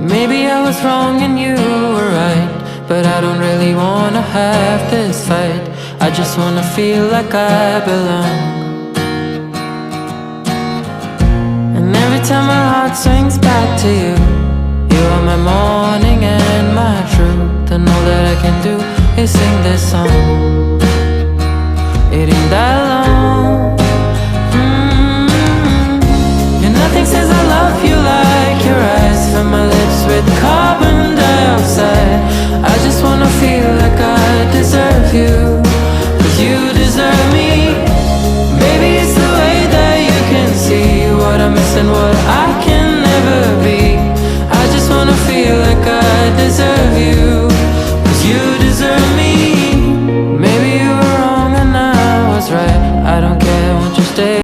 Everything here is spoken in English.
Maybe I was wrong and you were right, but I don't really wanna have this fight. I just wanna feel like I belong. And every time my heart swings back to you, you are my morning and my truth. And all that I can do is sing this song. It ain't that long. And nothing says I love you